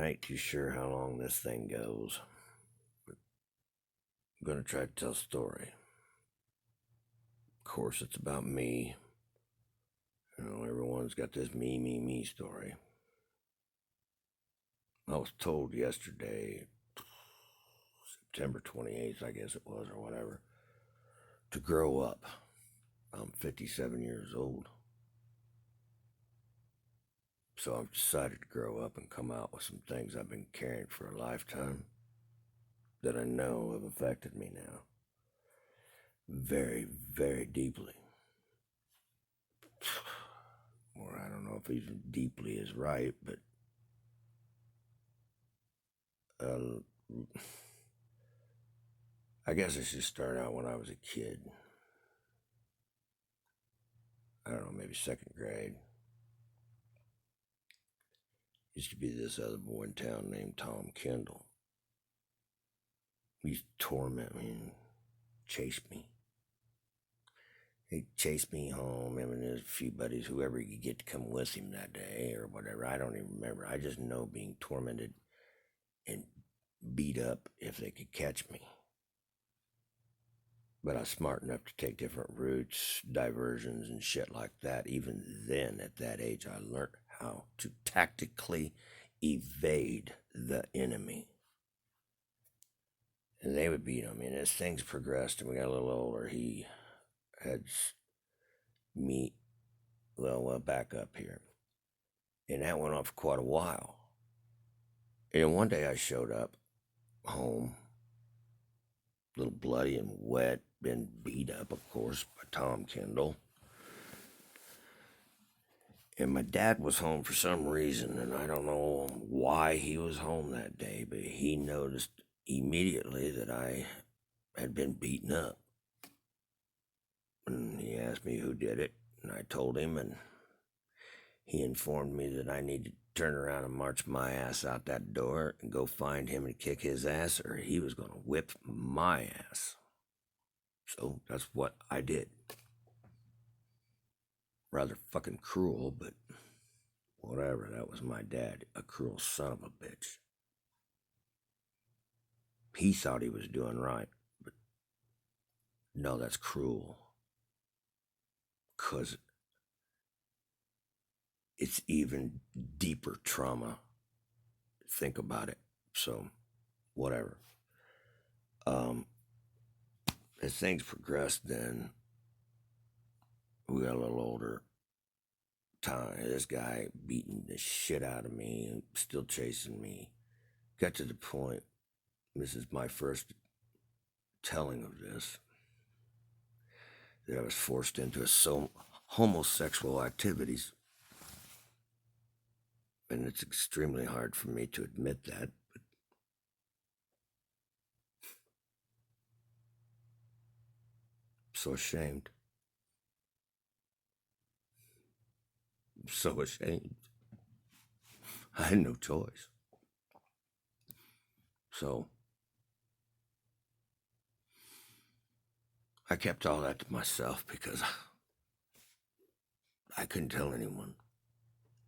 ain't too sure how long this thing goes. But I'm gonna try to tell a story. Of course, it's about me. Everyone's got this me story. I was told yesterday, September 28th, I guess it was, or whatever, to grow up. I'm 57 years old. So I've decided to grow up and come out with some things I've been carrying for a lifetime that I know have affected me now. Very, very deeply. Or I don't know if even deeply is right, but uh, I guess I should start out when I was a kid. I don't know, maybe second grade. Used to be this other boy in town named Tom Kendall. He used to torment me and chase me. He'd chase me home, him and his few buddies, whoever he could get to come with him that day or whatever. I don't even remember. I just know being tormented and beat up if they could catch me. But I was smart enough to take different routes, diversions, and shit like that. Even then, at that age, I learned how to tactically evade the enemy. And they would beat him. And as things progressed and we got a little older, he had me, well, back up here. And that went on for quite a while. And one day I showed up home, a little bloody and wet, been beat up, of course, by Tom Kendall. And my dad was home for some reason, and I don't know why he was home that day, but he noticed immediately that I had been beaten up. And he asked me who did it, and I told him, and he informed me that I needed to turn around and march my ass out that door and go find him and kick his ass, or he was going to whip my ass. So that's what I did. Rather fucking cruel, but whatever. That was my dad, a cruel son of a bitch. He thought he was doing right, but no, that's cruel. Because it's even deeper trauma. Think about it. So, whatever. As things progressed, then we got a little older. This guy beating the shit out of me and still chasing me. Got to the point, this is my first telling of this, that I was forced into homosexual activities. And it's extremely hard for me to admit that, but I'm so ashamed. I'm so ashamed. I had no choice. So I kept all that to myself because I couldn't tell anyone.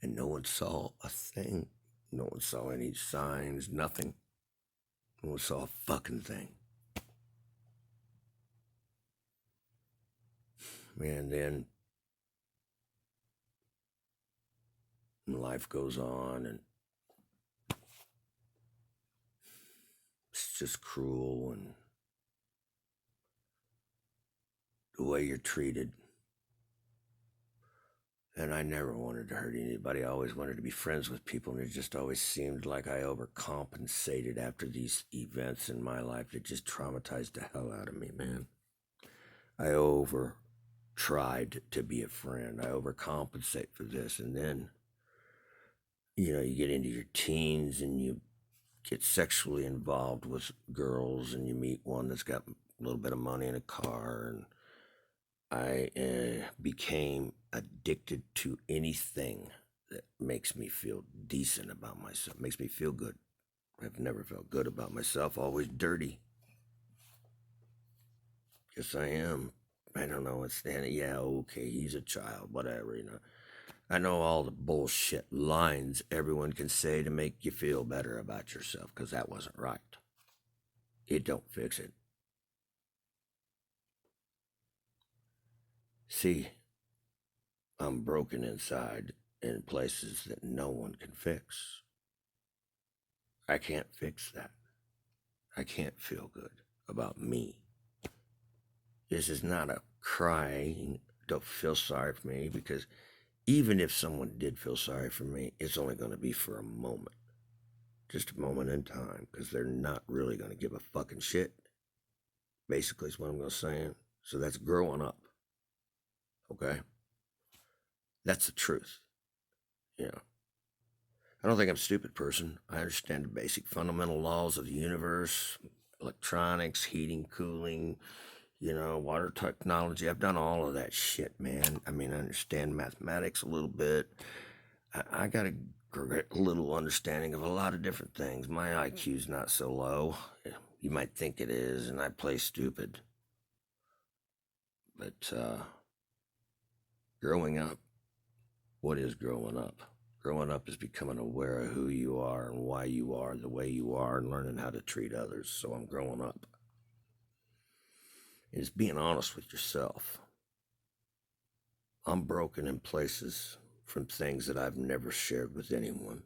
And no one saw a thing. No one saw any signs, nothing. No one saw a fucking thing. And then life goes on, and it's just cruel, and the way you're treated. And I never wanted to hurt anybody. I always wanted to be friends with people, and it just always seemed like I overcompensated after these events in my life that just traumatized the hell out of me, man. I tried to be a friend. I overcompensate for this, and then you get into your teens and you get sexually involved with girls, and you meet one that's got a little bit of money and a car, and I became addicted to anything that makes me feel decent about myself, makes me feel good. I've never felt good about myself, always dirty. Yes, I am. I don't know, yeah, okay, he's a child, whatever. I know all the bullshit lines everyone can say to make you feel better about yourself, because that wasn't right. It don't fix it. See, I'm broken inside in places that no one can fix. I can't fix that. I can't feel good about me. This is not a crying, don't feel sorry for me, because even if someone did feel sorry for me, it's only going to be for a moment. Just a moment in time, because they're not really going to give a fucking shit. Basically, is what I'm going to say. So that's growing up. Okay? That's the truth. You know, I don't think I'm a stupid person. I understand the basic fundamental laws of the universe, electronics, heating, cooling, water technology. I've done all of that shit, man. I mean, I understand mathematics a little bit. I got a little understanding of a lot of different things. My IQ's not so low. You might think it is, and I play stupid. But growing up, what is growing up? Growing up is becoming aware of who you are and why you are the way you are and learning how to treat others. So I'm growing up. It's being honest with yourself. I'm broken in places from things that I've never shared with anyone.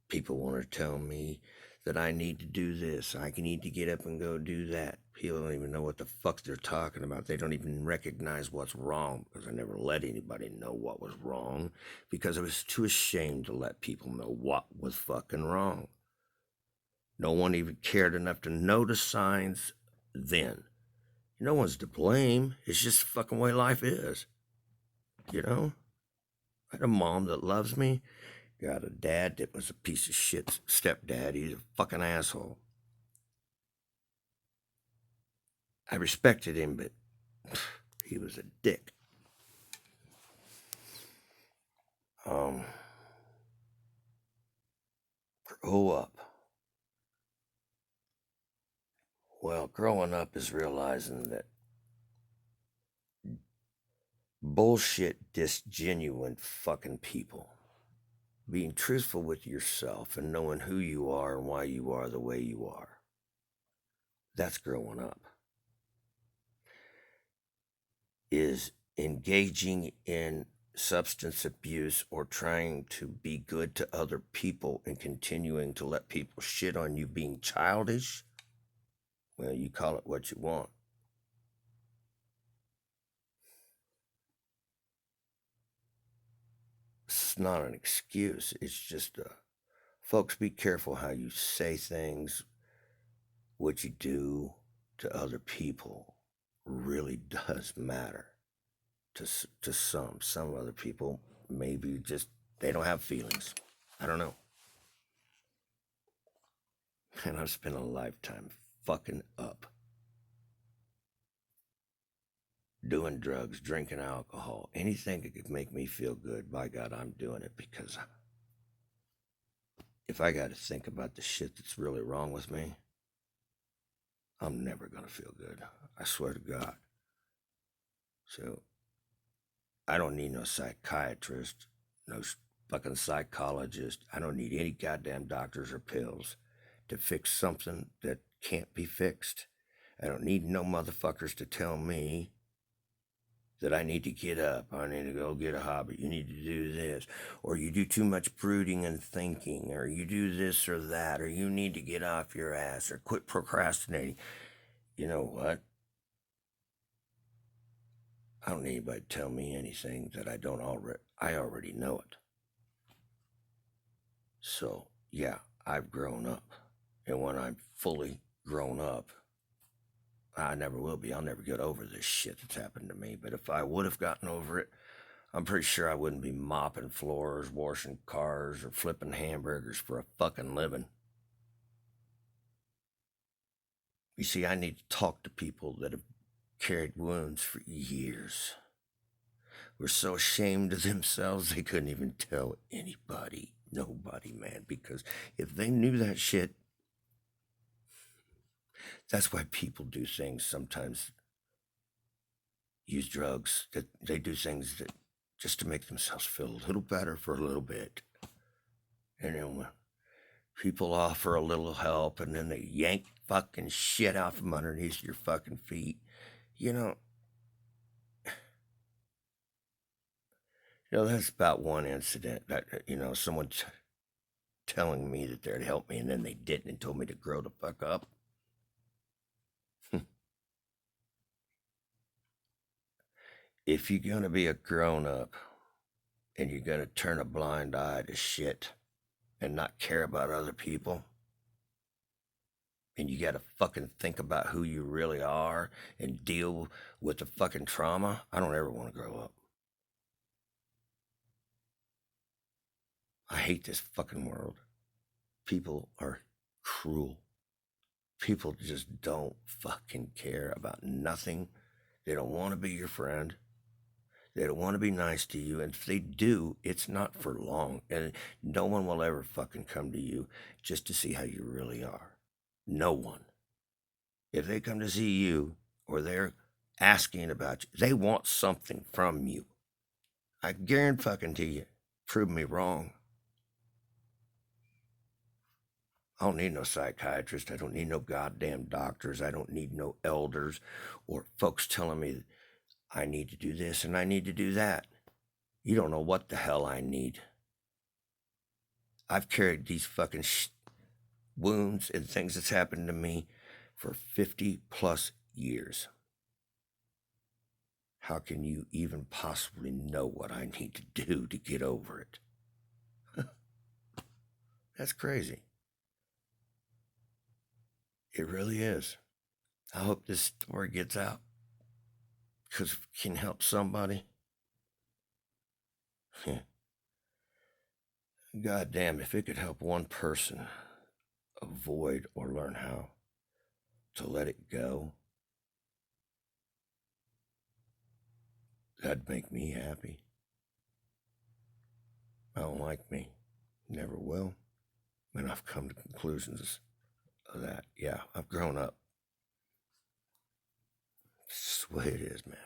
People want to tell me that I need to do this. I need to get up and go do that. People don't even know what the fuck they're talking about. They don't even recognize what's wrong, because I never let anybody know what was wrong, because I was too ashamed to let people know what was fucking wrong. No one even cared enough to notice signs then. No one's to blame. It's just the fucking way life is. I had a mom that loves me. Got a dad that was a piece of shit stepdad. He's a fucking asshole. I respected him, but he was a dick. Grow up. Well, growing up is realizing that bullshit, disgenuine fucking people. Being truthful with yourself and knowing who you are and why you are the way you are. That's growing up. Is engaging in substance abuse or trying to be good to other people and continuing to let people shit on you being childish. Well, you call it what you want. It's not an excuse. It's just, folks, be careful how you say things. What you do to other people really does matter to some. Some other people maybe just, they don't have feelings. I don't know. And I've spent a lifetime fucking up. Doing drugs, drinking alcohol, anything that could make me feel good, by God, I'm doing it, because if I got to think about the shit that's really wrong with me, I'm never going to feel good. I swear to God. So I don't need no psychiatrist, no fucking psychologist. I don't need any goddamn doctors or pills to fix something that can't be fixed. I don't need no motherfuckers to tell me that I need to get up, I need to go get a hobby, you need to do this, or you do too much brooding and thinking, or you do this or that, or you need to get off your ass, or quit procrastinating. You know what? I don't need anybody to tell me anything that I already know it. So, yeah, I've grown up. And when I'm fully grown up, I never will be. I'll never get over this shit that's happened to me. But if I would have gotten over it, I'm pretty sure I wouldn't be mopping floors, washing cars, or flipping hamburgers for a fucking living. You see, I need to talk to people that have carried wounds for years. Were so ashamed of themselves they couldn't even tell anybody. Nobody, man. Because if they knew that shit, that's why people do things sometimes use drugs, that they do things that just to make themselves feel a little better for a little bit. And then when people offer a little help and then they yank fucking shit out from underneath your fucking feet, you know, that's about one incident that, someone telling me that they'd help me and then they didn't and told me to grow the fuck up. If you're going to be a grown up and you're going to turn a blind eye to shit and not care about other people, and you got to fucking think about who you really are and deal with the fucking trauma, I don't ever want to grow up. I hate this fucking world. People are cruel. People just don't fucking care about nothing. They don't want to be your friend. They don't want to be nice to you. And if they do, it's not for long. And no one will ever fucking come to you just to see how you really are. No one. If they come to see you or they're asking about you, they want something from you. I guarantee fucking to you. Prove me wrong. I don't need no psychiatrist. I don't need no goddamn doctors. I don't need no elders or folks telling me I need to do this and I need to do that. You don't know what the hell I need. I've carried these fucking wounds and things that's happened to me for 50 plus years. How can you even possibly know what I need to do to get over it? That's crazy. It really is. I hope this story gets out because it can help somebody. God damn, if it could help one person avoid or learn how to let it go, that'd make me happy. I don't like me. Never will. And I've come to conclusions of that. Yeah, I've grown up. It's the way it is, man.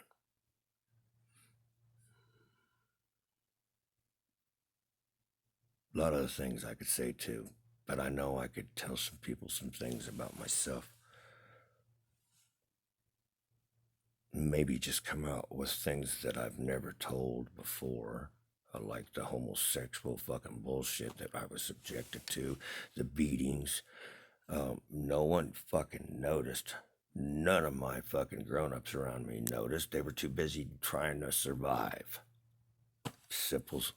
A lot of other things I could say too, but I know I could tell some people some things about myself. Maybe just come out with things that I've never told before, like the homosexual fucking bullshit that I was subjected to, the beatings. No one fucking noticed. None of my fucking grown-ups around me noticed. They were too busy trying to survive. Simples.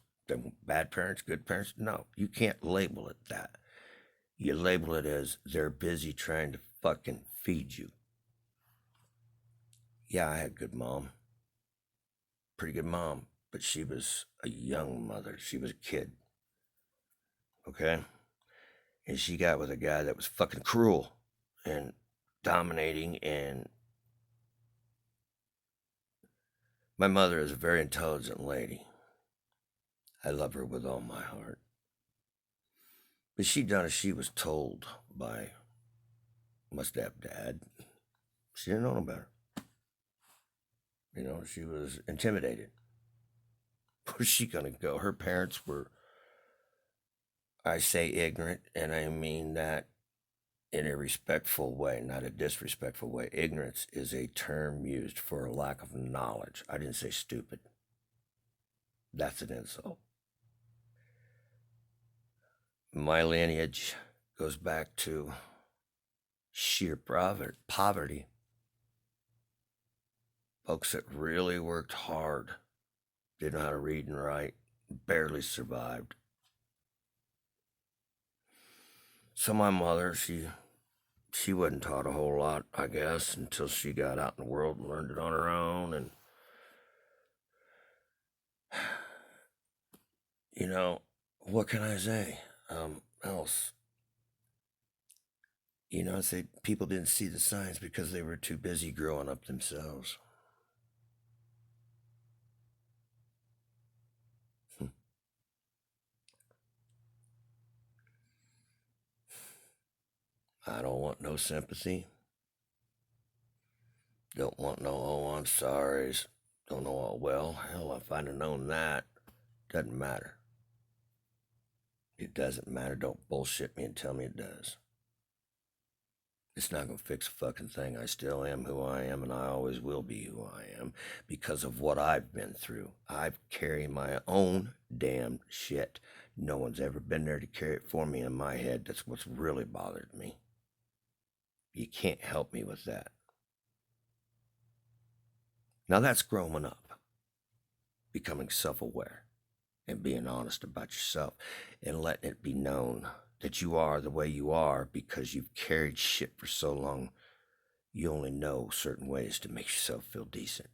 Bad parents, good parents? No, you can't label it that. You label it as they're busy trying to fucking feed you. Yeah, I had a good mom. Pretty good mom, but she was a young mother. She was a kid. Okay? And she got with a guy that was fucking cruel and dominating. And my mother is a very intelligent lady. I love her with all my heart. But she done as she was told by my stepdad. She didn't know no better. She was intimidated. Where's she gonna go? Her parents were, I say ignorant, and I mean that in a respectful way, not a disrespectful way. Ignorance is a term used for a lack of knowledge. I didn't say stupid. That's an insult. My lineage goes back to sheer poverty. Folks that really worked hard, didn't know how to read and write, barely survived. So my mother, she wasn't taught a whole lot, I guess, until she got out in the world and learned it on her own. And, what can I say else? I say people didn't see the signs because they were too busy growing up themselves. I don't want no sympathy. Don't want no, oh, I'm sorry. Don't know all well. Hell, if I'd have known that, doesn't matter. It doesn't matter. Don't bullshit me and tell me it does. It's not gonna fix a fucking thing. I still am who I am, and I always will be who I am because of what I've been through. I've carried my own damn shit. No one's ever been there to carry it for me in my head. That's what's really bothered me. You can't help me with that. Now that's growing up, becoming self-aware, and being honest about yourself, and letting it be known that you are the way you are because you've carried shit for so long. You only know certain ways to make yourself feel decent.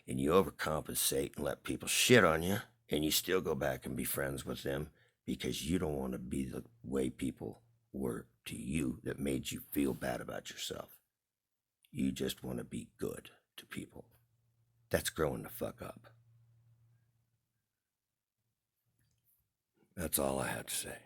And you overcompensate and let people shit on you, and you still go back and be friends with them because you don't want to be the way people were to you that made you feel bad about yourself. You just want to be good to people. That's growing the fuck up. That's all I had to say.